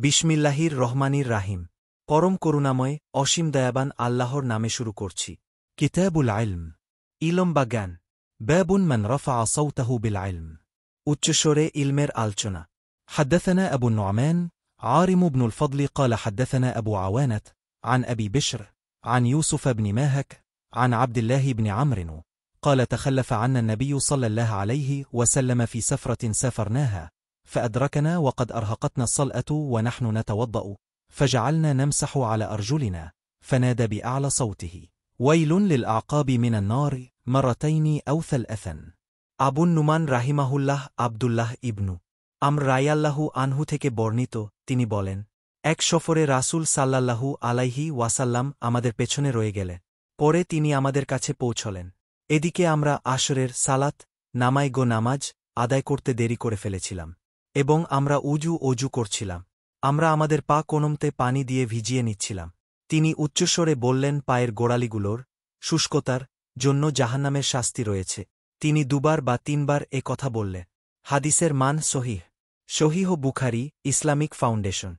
বিসমিল্লাহির রহমানির রাহিম। পরম করুণাময় অসীম দয়াবান আল্লাহর নামে শুরু করছি। কিতাবুল ইলম, ইলম বা জ্ঞান। বাবুন মান রাফা সাওতাহু বিল ইলম, উচ্চস্বরে ইলমের আলোচনা। حدثنا أبو النعمان عارم بن الفضل قال حدثنا أبو عوانة عن أبي بشر عن يوسف بن ماهك عن عبد الله بن عمرو قال تخلف عنا النبي صلى الله عليه وسلم في سفرة سافرناها فأدركنا وقد أرهقتنا الصلأة ونحن نتوضأ فجعلنا نمسح على أرجلنا فنادى بأعلى صوته ويل للأعقاب من النار مرتين أو ثلاثا। আবু নুমান রাহিমাহুল্লাহ আবদুল্লাহ ইবনু আমর রায়াল্লাহু আনহু থেকে বর্ণিত, তিনি বলেন, এক সফরে রাসূল সাল্লাল্লাহু আলাইহি ওয়াসাল্লাম আমাদের পেছনে রয়ে গেলেন। পরে তিনি আমাদের কাছে পৌঁছলেন। এদিকে আমরা আসরের সালাত নামাজ আদায় করতে দেরি করে ফেলেছিলাম এবং আমরা অজু করছিলাম। আমরা আমাদের পা কোনমতে পানি দিয়ে ভিজিয়ে নিচ্ছিলাম। তিনি উচ্চস্বরে বললেন, পায়ের গোড়ালিগুলোর শুষ্কতার জন্য জাহান্নামের শাস্তি রয়েছে। তিনি দুবার বা তিনবার এ কথা বললেন। হাদিসের মান সহিহ বুখারী, ইসলামিক ফাউন্ডেশন।